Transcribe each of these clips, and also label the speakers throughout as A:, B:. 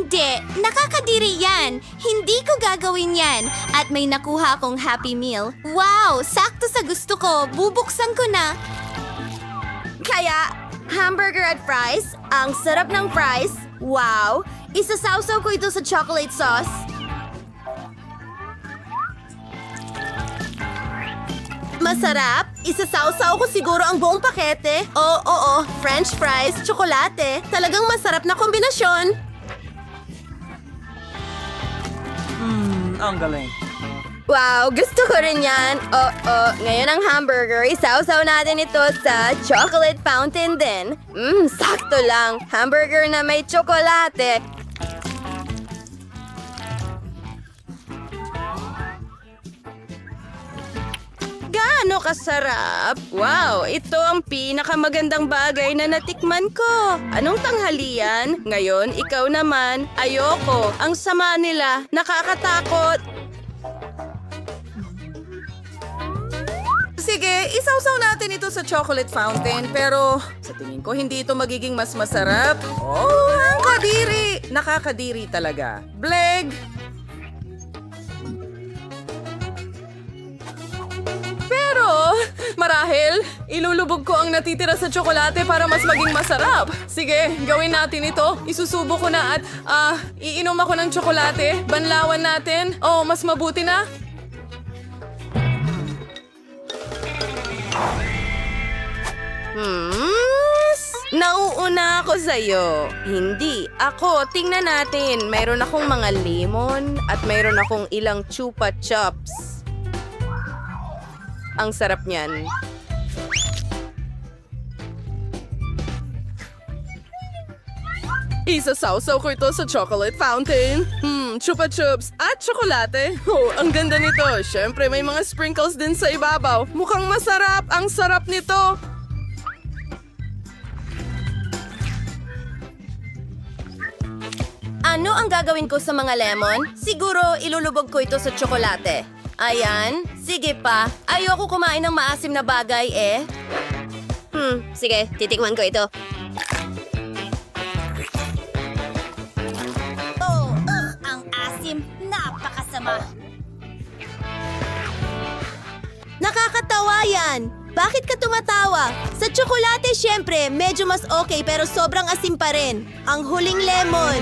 A: Hindi, nakakadiri yan. Hindi ko gagawin yan. At may nakuha akong Happy Meal. Wow, sakto sa gusto ko. Bubuksan ko na. Kaya, hamburger at fries? Ang sarap ng fries. Wow, isasawsaw ko ito sa chocolate sauce. Masarap. Isasawsaw ko siguro ang buong pakete. Oo, French fries, tsokolate. Talagang masarap na kombinasyon.
B: Ang galing.
A: Wow, gusto ko rin yan. Ngayon ang hamburger, isawsaw natin ito sa chocolate fountain din. Sakto lang. Hamburger na may tsokolate. Gaano kasarap? Wow, ito ang pinakamagandang bagay na natikman ko. Anong tanghalian? Ngayon, ikaw naman. Ayoko. Ang sama nila. Nakakatakot.
C: Sige, isawsaw natin ito sa chocolate fountain, pero sa tingin ko hindi ito magiging mas masarap. Oh, ang kadiri! Nakakadiri talaga. Bleg! Pero, marahil, ilulubog ko ang natitira sa tsokolate para mas maging masarap. Sige, gawin natin ito. Isusubo ko na at, iinom ako ng tsokolate. Banlawan natin. Oh, mas mabuti na.
A: Nauuna ako sa'yo. Hindi. Ako, tingnan natin. Mayroon akong mga lemon at mayroon akong ilang chupa chups. Ang sarap niyan.
C: Isasawsaw ko ito sa chocolate fountain. Chupa chups at tsokolate. Oh, ang ganda nito. Siyempre, may mga sprinkles din sa ibabaw. Mukhang masarap. Ang sarap nito.
A: Ano ang gagawin ko sa mga lemon? Siguro ilulubog ko ito sa tsokolate. Ayan. Sige pa. Ayoko kumain ng maasim na bagay eh. Sige, titikman ko ito.
D: Ang asim, napakasama.
A: Nakakatawa yan! Bakit ka tumatawa? Sa tsokolate, syempre, medyo mas okay pero sobrang asim pa rin. Ang huling lemon.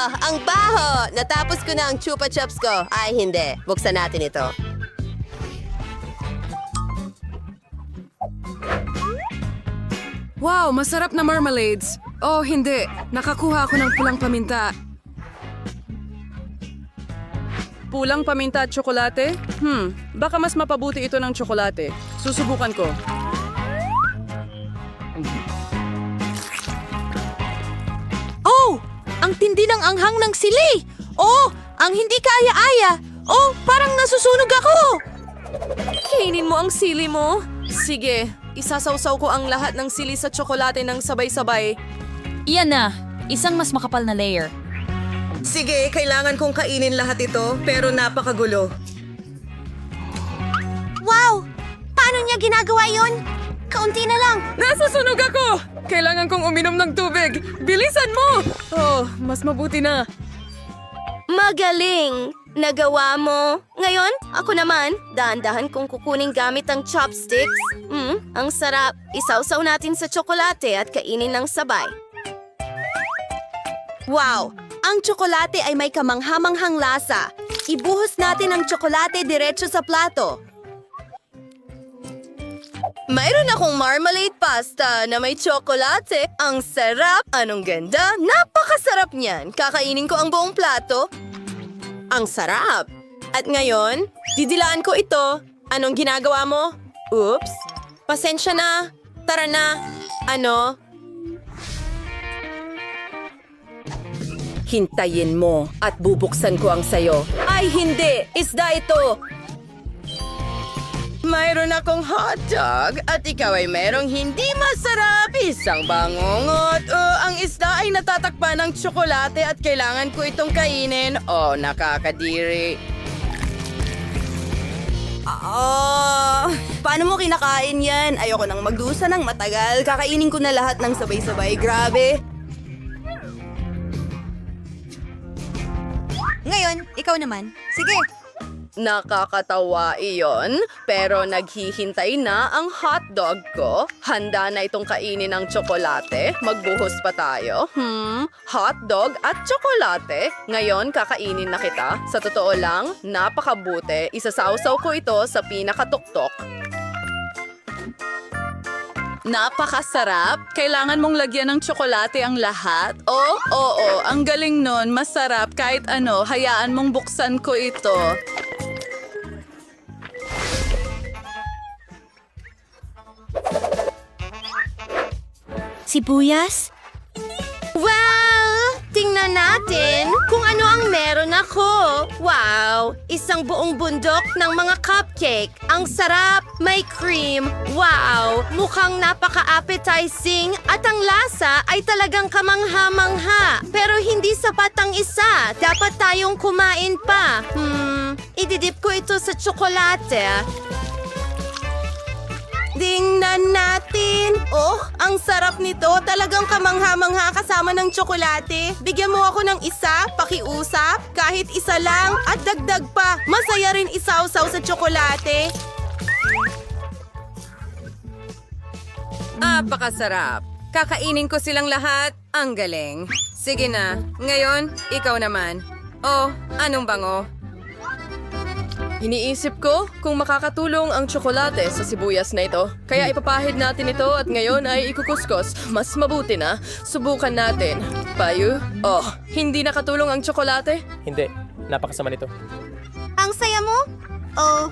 A: Ang baho! Natapos ko na ang chupa chups ko. Ay, hindi. Buksan natin ito.
C: Wow, masarap na marmalades. Oh, hindi. Nakakuha ako ng pulang paminta. Pulang paminta at tsokolate? Baka mas mapabuti ito ng tsokolate. Susubukan ko.
A: Oh! Ang tindi ng anghang ng sili! Oh! Ang hindi kaaya-aya! Oh! Parang nasusunog ako! Kainin mo ang sili mo.
C: Sige, isasawsaw ko ang lahat ng sili sa tsokolate ng sabay-sabay.
D: Iyan na, isang mas makapal na layer.
C: Sige, kailangan kong kainin lahat ito, pero napakagulo.
A: Wow! Paano niya ginagawa yon? Kaunti na lang.
C: Nasasunog ako! Kailangan kong uminom ng tubig. Bilisan mo! Oh, mas mabuti na.
A: Magaling! Nagawa mo. Ngayon, ako naman, dahan-dahan kong kukunin gamit ang chopsticks. Ang sarap. Isawsaw natin sa tsokolate at kainin ng sabay. Wow! Ang tsokolate ay may kamanghamanghang lasa. Ibuhos natin ang tsokolate diretso sa plato. Mayroon akong marmalade pasta na may tsokolate. Ang sarap! Anong ganda! Napakasarap niyan! Kakainin ko ang buong plato. Ang sarap! At ngayon, didilaan ko ito. Anong ginagawa mo? Oops! Pasensya na. Tara na. Ano? Hintayin mo at bubuksan ko ang sayo. Ay, hindi! Isda ito! Mayroon akong hotdog at ikaw ay mayroong hindi masarap. Isang bangungot. Ang isda ay natatakpan ng tsokolate at kailangan ko itong kainin. Oh, nakakadiri. Paano mo kinakain yan? Ayoko nang magdusa ng matagal. Kakainin ko na lahat ng sabay-sabay. Grabe.
B: Ngayon, ikaw naman. Sige.
A: Nakakatawa iyon, pero naghihintay na ang hotdog ko. Handa na itong kainin ng tsokolate. Magbuhos pa tayo. Hotdog at tsokolate. Ngayon, kakainin na kita. Sa totoo lang, napakabuti. Isasawsaw ko ito sa pinakatuktok.
C: Napakasarap. Kailangan mong lagyan ng tsokolate ang lahat. Oh, oo, ang galing nun. Masarap kahit ano. Hayaan mong buksan ko ito.
B: Sibuyas?
A: Well, tingnan natin kung ano ang meron ako. Wow, isang buong bundok ng mga cupcake. Ang sarap, may cream. Wow, mukhang napaka-appetizing at ang lasa ay talagang kamangha-mangha. Pero hindi sapat ang isa. Dapat tayong kumain pa. Ididip ko ito sa tsokolate. Tingnan natin. Oh, ang sarap nito. Talagang kamangha-mangha kasama ng tsokolate. Bigyan mo ako ng isa, pakiusap, kahit isa lang, at dagdag pa. Masaya rin isawsaw sa tsokolate.
E: Napakasarap. Kakainin ko silang lahat. Ang galing. Sige na. Ngayon, ikaw naman. Oh, anong bango?
C: Iniisip ko kung makakatulong ang tsokolate sa sibuyas na ito. Kaya ipapahid natin ito at ngayon ay ikukuskus. Mas mabuti na. Subukan natin. Payu? Oh, hindi nakatulong ang tsokolate?
F: Hindi. Napakasama nito.
B: Ang saya mo? Oh.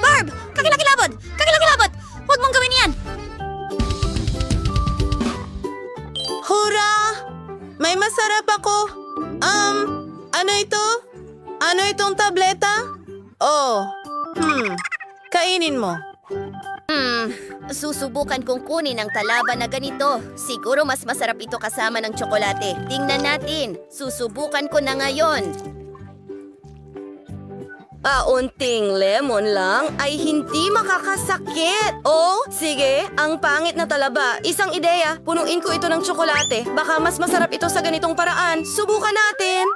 B: Barb! Kakilakilabot! Kakilakilabot! Huwag mong gawin yan!
A: Hura! May masarap ako. Ano ito? Ano itong tableta? Oh, kainin mo.
B: Susubukan kong kunin ang talaban na ganito. Siguro mas masarap ito kasama ng tsokolate. Tingnan natin. Susubukan ko na ngayon.
A: Unting lemon lang ay hindi makakasakit. Oh, sige, ang pangit na talaba. Isang ideya, punuin ko ito ng tsokolate. Baka mas masarap ito sa ganitong paraan. Subukan natin.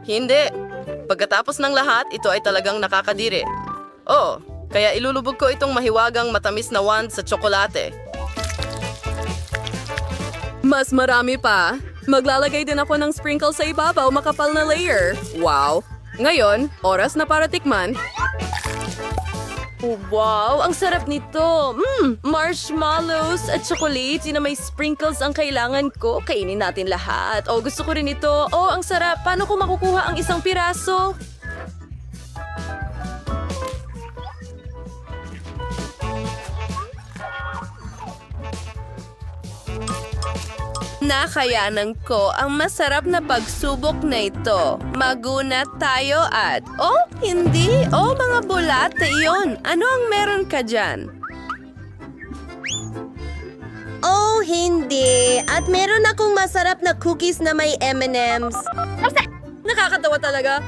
A: Hindi. Pagkatapos ng lahat, ito ay talagang nakakadiri. Oh, kaya ilulubog ko itong mahiwagang matamis na wand sa tsokolate.
C: Mas marami pa. Maglalagay din ako ng sprinkle sa ibabaw, makapal na layer. Wow! Ngayon, oras na para tikman. Wow, ang sarap nito. Marshmallows at chocolate na may sprinkles ang kailangan ko. Kainin natin lahat. Oh, gusto ko rin ito. Oh, ang sarap. Paano ko makukuha ang isang piraso?
A: Nakayanan ko ang masarap na pagsubok na ito. Magunat tayo at... Oh, hindi. Oh, mga bulate yon. Ano ang meron ka dyan? Oh, hindi. At meron akong masarap na cookies na may M&M's.
C: Nakakatawa talaga.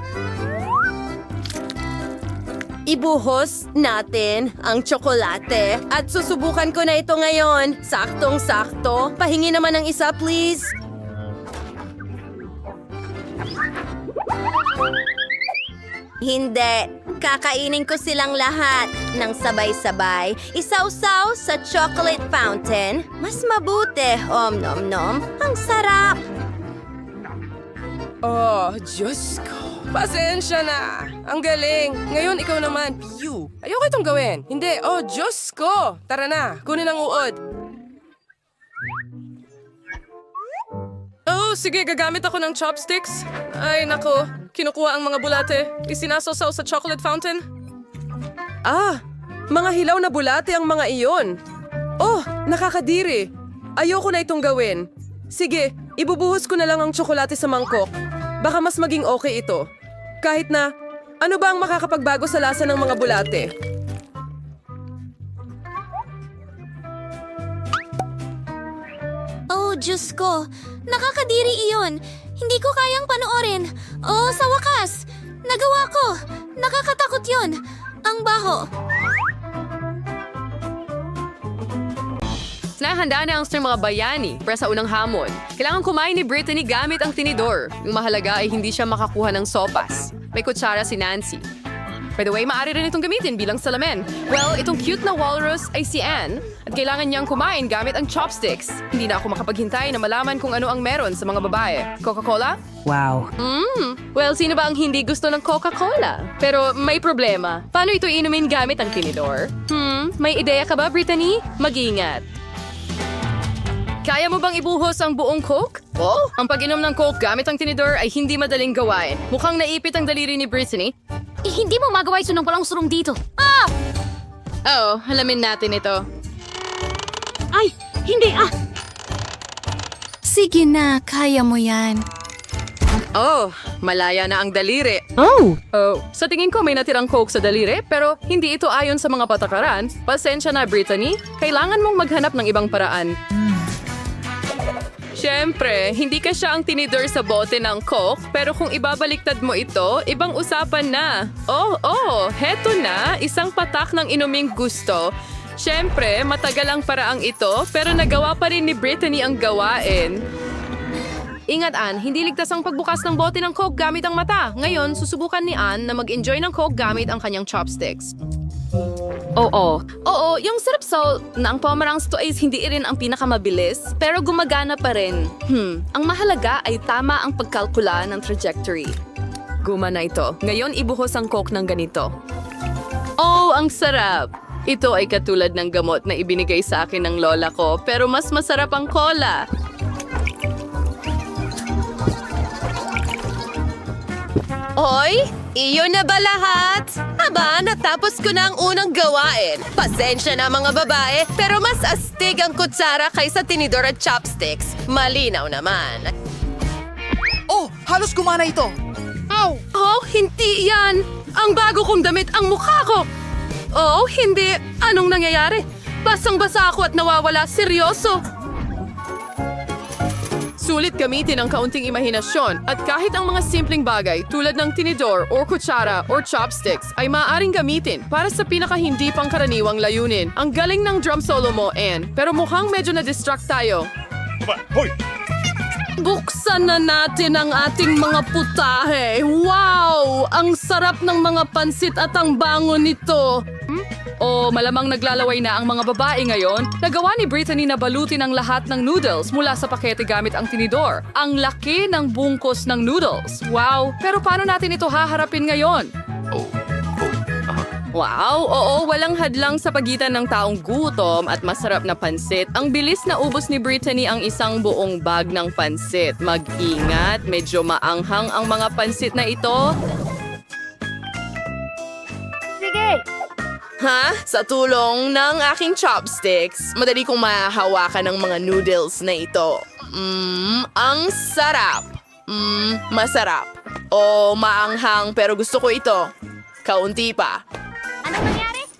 A: Ibuhos natin ang tsokolate at susubukan ko na ito ngayon. Saktong-sakto. Pahingi naman ng isa, please.
B: Hindi. Kakainin ko silang lahat ng sabay-sabay. Isawsaw sa chocolate fountain. Mas mabuti. Nom-nom-nom. Ang sarap.
E: Oh, Diyos ko. Pasensya na. Ang galing. Ngayon, ikaw naman. Piyu. Ayoko itong gawin. Hindi. Oh, Diyos ko. Tara na. Kunin ang uod.
C: Oh, sige, gagamit ako ng chopsticks. Ay, nako. Kinukuha ang mga bulate. Isinasaw sa chocolate fountain.
E: Mga hilaw na bulate ang mga iyon. Oh, nakakadiri. Ayoko na itong gawin. Sige, ibubuhos ko na lang ang tsokolate sa mangkok. Baka mas maging okay ito. Kahit na, ano ba ang makakapagbago sa lasa ng mga bulate?
B: Diyos ko. Nakakadiri iyon. Hindi ko kayang panoorin. Oh, sa wakas. Nagawa ko. Nakakatakot yon. Ang baho.
C: Nahanda na ang mga bayani para sa unang hamon. Kailangan kumain ni Brittany gamit ang tinidor. Yung mahalaga ay hindi siya makakuha ng sopas. May kutsara si Nancy. By the way, maaari rin itong gamitin bilang salamin. Well, itong cute na walrus ay si Anne at kailangan niyang kumain gamit ang chopsticks. Hindi na ako makapaghintay na malaman kung ano ang meron sa mga babae. Coca-Cola?
G: Wow.
C: Well, sino ba ang hindi gusto ng Coca-Cola? Pero may problema. Paano ito inumin gamit ang tinidor? May ideya ka ba, Brittany? Mag-ingat. Kaya mo bang ibuhos ang buong Coke? Oh, ang pag-inom ng Coke gamit ang tinidor ay hindi madaling gawain. Mukhang naipit ang daliri ni Brittany.
B: Hindi mo magawa ito nang walang surong dito.
C: Oo, alamin natin ito.
B: Ay, hindi Sige na, kaya mo yan.
C: Oh, malaya na ang daliri.
G: Oh!
C: Oh, sa tingin ko may natirang Coke sa daliri pero hindi ito ayon sa mga patakaran. Pasensya na, Brittany. Kailangan mong maghanap ng ibang paraan. Siyempre, hindi ka siya ang tinidor sa bote ng Coke, pero kung ibabaliktad mo ito, ibang usapan na. Oh, heto na, isang patak ng inuming gusto. Siyempre, matagal ang paraang ito, pero nagawa pa rin ni Brittany ang gawain. Ingat, Anne, hindi ligtas ang pagbukas ng bote ng Coke gamit ang mata. Ngayon, susubukan ni Anne na mag-enjoy ng Coke gamit ang kanyang chopsticks. Oo, yung sarap na ang pomerangs to ay hindi rin ang pinakamabilis, pero gumagana pa rin. Ang mahalaga ay tama ang pagkalkula ng trajectory. Gumana ito. Ngayon, ibuhos ang Coke ng ganito. Oh, ang sarap! Ito ay katulad ng gamot na ibinigay sa akin ng lola ko, pero mas masarap ang cola.
A: Hoy, iyon na ba lahat? Aba, natapos ko na ang unang gawain. Pasensya na mga babae, pero mas astig ang kutsara kaysa tinidor at chopsticks. Malinaw naman.
H: Oh, halos gumana ito.
C: Oh, hindi yan! Ang bago kong damit ang mukha ko! Oh, hindi! Anong nangyayari? Basang-basa ako at nawawala. Seryoso! Sulit gamitin ang kaunting imahinasyon at kahit ang mga simpleng bagay tulad ng tinidor or kutsara or chopsticks ay maaaring gamitin para sa pinaka-hindi pangkaraniwang layunin. Ang galing ng drum solo mo, Anne, pero mukhang medyo na-distract tayo. Buksan na natin ang ating mga putahe. Wow! Ang sarap ng mga pansit at ang bango nito. O malamang naglalaway na ang mga babae ngayon. Nagawa ni Brittany na balutin ang lahat ng noodles mula sa pakete gamit ang tinidor. Ang laki ng bungkos ng noodles. Wow! Pero paano natin ito haharapin ngayon? Wow! Oo, walang hadlang sa pagitan ng taong gutom at masarap na pansit. Ang bilis na ubos ni Brittany ang isang buong bag ng pansit. Mag-ingat, medyo maanghang ang mga pansit na ito.
A: Ha? Sa tulong ng aking chopsticks, madali kong mahahawakan ng mga noodles na ito. Ang sarap. Masarap. O maanghang pero gusto ko ito. Kaunti pa.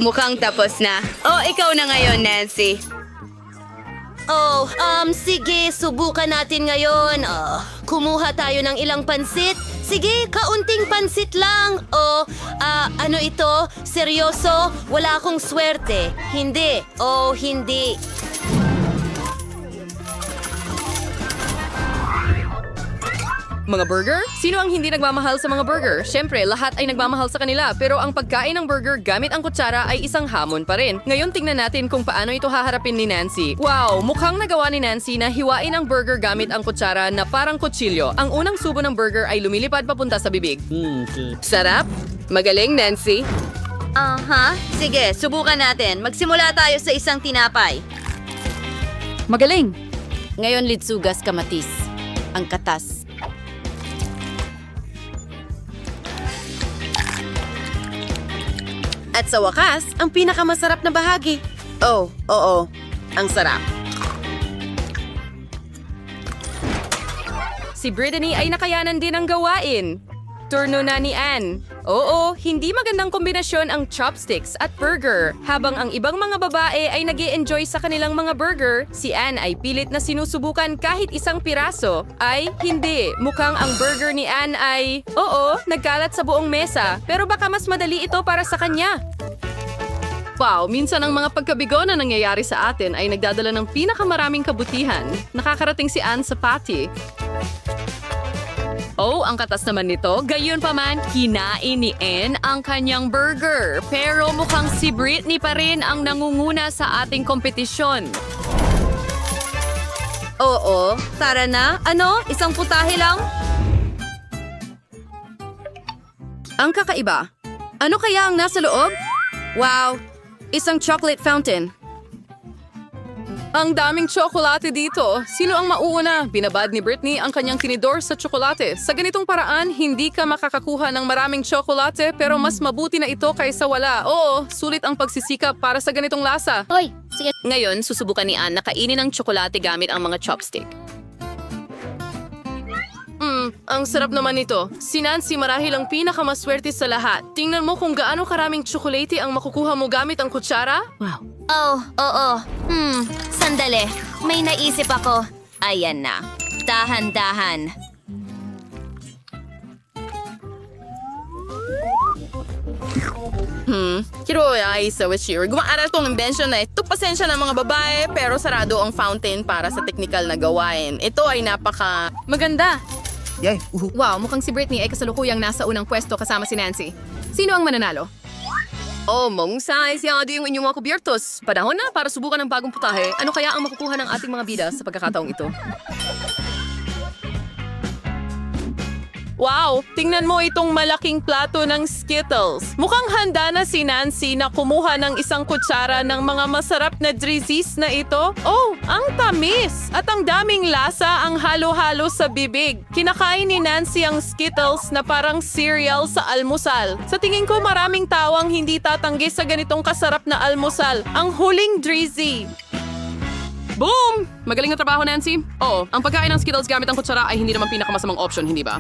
B: Mukhang tapos na. Oh, ikaw na ngayon, Nancy. Oh, sige, subukan natin ngayon. Kumuha tayo ng ilang pansit. Sige, kaunting pansit lang. Ano ito? Seryoso? Wala akong swerte. Hindi. Oh, hindi.
C: Mga burger? Sino ang hindi nagmamahal sa mga burger? Siyempre, lahat ay nagmamahal sa kanila. Pero ang pagkain ng burger gamit ang kutsara ay isang hamon pa rin. Ngayon tingnan natin kung paano ito haharapin ni Nancy. Wow! Mukhang nagawa ni Nancy na hiwain ang burger gamit ang kutsara na parang kutsilyo. Ang unang subo ng burger ay lumilipad papunta sa bibig. Sarap? Magaling, Nancy.
B: Sige, subukan natin. Magsimula tayo sa isang tinapay.
D: Magaling!
B: Ngayon, litsugas kamatis. Ang katas.
A: At sa wakas, ang pinakamasarap na bahagi. Oh, oo. Ang sarap.
C: Si Brittany ay nakayanan din ang gawain. turno na ni Anne. Oo, hindi magandang kombinasyon ang chopsticks at burger. Habang ang ibang mga babae ay nag-e-enjoy sa kanilang mga burger, si Anne ay pilit na sinusubukan kahit isang piraso. Ay, hindi. Mukhang ang burger ni Anne ay, oo, nagkalat sa buong mesa. Pero baka mas madali ito para sa kanya. Wow, minsan ang mga pagkabigo na nangyayari sa atin ay nagdadala ng pinakamaraming kabutihan. Nakakarating si Anne sa patty. Oh, ang katas naman nito. Gayunpaman, kinain ni Anne ang kanyang burger. Pero mukhang si Britney pa rin ang nangunguna sa ating kompetisyon.
A: Oo, tara na. Ano? Isang putahe lang? Ang kakaiba. Ano kaya ang nasa loob? Wow, isang chocolate fountain.
C: Ang daming tsokolate dito. Sino ang mauuna? Binabad ni Britney ang kanyang tinidor sa tsokolate. Sa ganitong paraan, hindi ka makakakuha ng maraming tsokolate pero mas mabuti na ito kaysa wala. Oo, sulit ang pagsisikap para sa ganitong lasa.
B: Hoy, sige. Ngayon, susubukan ni Anne na kainin ang tsokolate gamit ang mga chopstick.
C: Ang sarap naman nito. Si Nancy marahil ang pinakamaswerte sa lahat. Tingnan mo kung gaano karaming tsokolate ang makukuha mo gamit ang kutsara.
B: Oh, oo. Sandali. May naisip ako. Ayan na. Dahan-dahan.
G: Kiro ay sa Wishir. Gumaaral tong invention na ito. Pasensya ng mga babae, pero sarado ang fountain para sa technical na gawain. Ito ay napaka...
C: Maganda.
H: Yay!
C: Wow, mukhang si Britney ay kasalukuyang nasa unang pwesto kasama si Nancy. Sino ang mananalo? Oh, mong size yung yung inyong mga kubiertos. Panahon na para subukan ng bagong putahe. Ano kaya ang makukuha ng ating mga bida sa pagkakataong ito? Wow! Tingnan mo itong malaking plato ng Skittles. Mukhang handa na si Nancy na kumuha ng isang kutsara ng mga masarap na drizzis na ito. Oh, ang tamis! At ang daming lasa ang halo-halo sa bibig. Kinakain ni Nancy ang Skittles na parang cereal sa almusal. Sa tingin ko maraming tawang hindi tatanggi sa ganitong kasarap na almusal. Ang huling drizzy. Boom! Magaling na trabaho, Nancy. Oo, ang pagkain ng Skittles gamit ang kutsara ay hindi naman pinakamasamang option, hindi ba?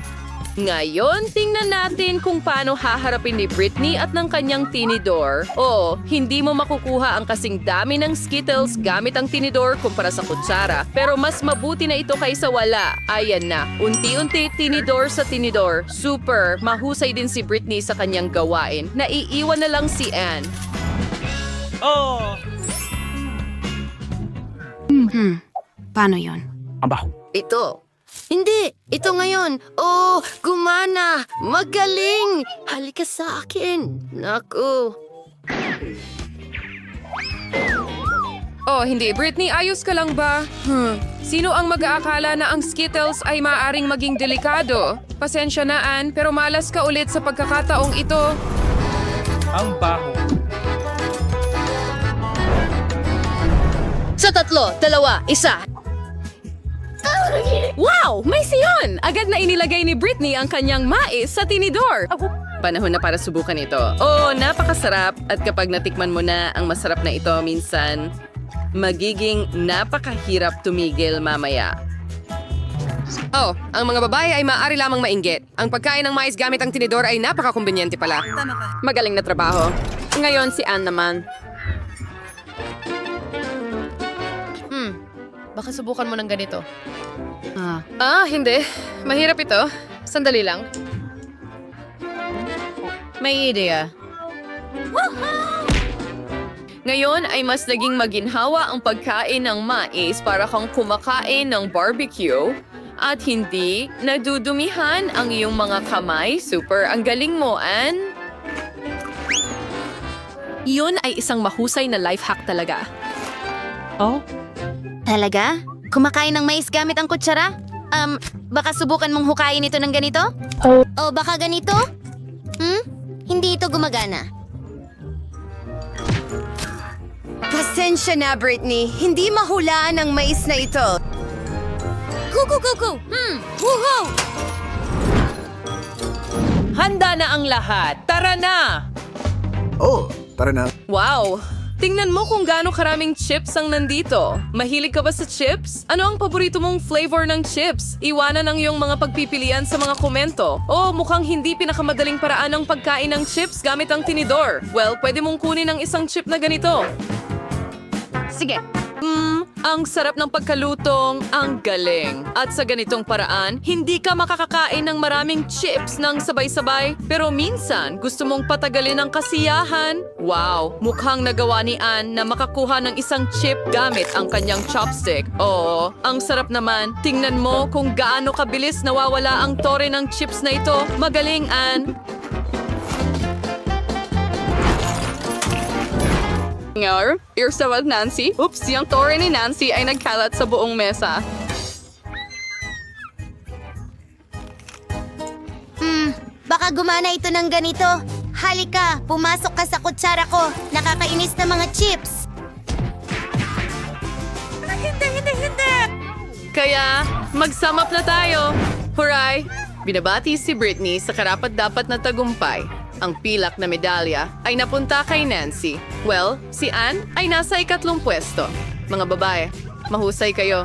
C: Ngayon, tingnan natin kung paano haharapin ni Britney at ng kanyang tinidor. Oo, hindi mo makukuha ang kasing dami ng Skittles gamit ang tinidor kumpara sa kutsara. Pero mas mabuti na ito kaysa wala. Ayan na, unti-unti tinidor sa tinidor. Super, mahusay din si Britney sa kanyang gawain. Naiiwan na lang si Anne.
B: Paano yon?
H: Ang baho.
A: Ito. Hindi, ito ngayon. Oh, gumana. Magaling. Halika sa akin. Naku.
C: Oh, hindi. Britney, ayos ka lang ba? Sino ang mag-aakala na ang Skittles ay maaaring maging delikado? Pasensya na, Ann, pero malas ka ulit sa pagkakataong ito.
F: Ang baho.
A: Sa 3, 2, 1.
C: Wow! May siyon! Agad na inilagay ni Britney ang kanyang mais sa tinidor. Panahon na para subukan ito. Oh, napakasarap. At kapag natikman mo na ang masarap na ito, minsan magiging napakahirap tumigil mamaya. Oh, ang mga babae ay maaari lamang mainggit. Ang pagkain ng mais gamit ang tinidor ay napakakumbinyente pala. Magaling na trabaho. Ngayon si Anne naman.
G: Baka subukan mo ng ganito.
C: Hindi. Mahirap ito. Sandali lang.
G: May ideya.
C: Ngayon ay mas naging maginhawa ang pagkain ng mais para kang kumakain ng barbecue at hindi nadudumihan ang iyong mga kamay. Super, ang galing mo, Anne. Iyon ay isang mahusay na life hack talaga.
B: Talaga? Kumakain ng mais gamit ang kutsara? Baka subukan mong hukayin ito ng ganito? O baka ganito? Hindi ito gumagana.
A: Pasensya na, Britney. Hindi mahulaan ang mais na ito.
B: Kuku! Woohoo!
C: Handa na ang lahat. Tara na!
H: Oh, tara na.
C: Wow! Tingnan mo kung gaano karaming chips ang nandito. Mahilig ka ba sa chips? Ano ang paborito mong flavor ng chips? Iwanan ang iyong mga pagpipilian sa mga komento. O mukhang hindi pinakamadaling paraan ang pagkain ng chips gamit ang tinidor. Well, pwede mong kunin ang isang chip na ganito.
B: Sige.
C: Ang sarap ng pagkalutong, ang galing. At sa ganitong paraan, hindi ka makakakain ng maraming chips ng sabay-sabay. Pero minsan, gusto mong patagalin ang kasiyahan. Wow, mukhang nagawa ni Ann na makakuha ng isang chip gamit ang kanyang chopstick. Oo, ang sarap naman. Tingnan mo kung gaano kabilis nawawala ang tore ng chips na ito. Magaling, Ann.
G: Ngayon, here's the wild Nancy. Oops, yung tore ni Nancy ay nagkalat sa buong mesa.
B: Baka gumana ito ng ganito. Halika, pumasok ka sa kutsara ko. Nakakainis na mga chips.
C: Kaya, mag-sum up na tayo. Huray! Binabati si Britney sa karapat-dapat na tagumpay. Ang pilak na medalya ay napunta kay Nancy. Well, si Ann ay nasa ikatlong pwesto. Mga babae, mahusay kayo.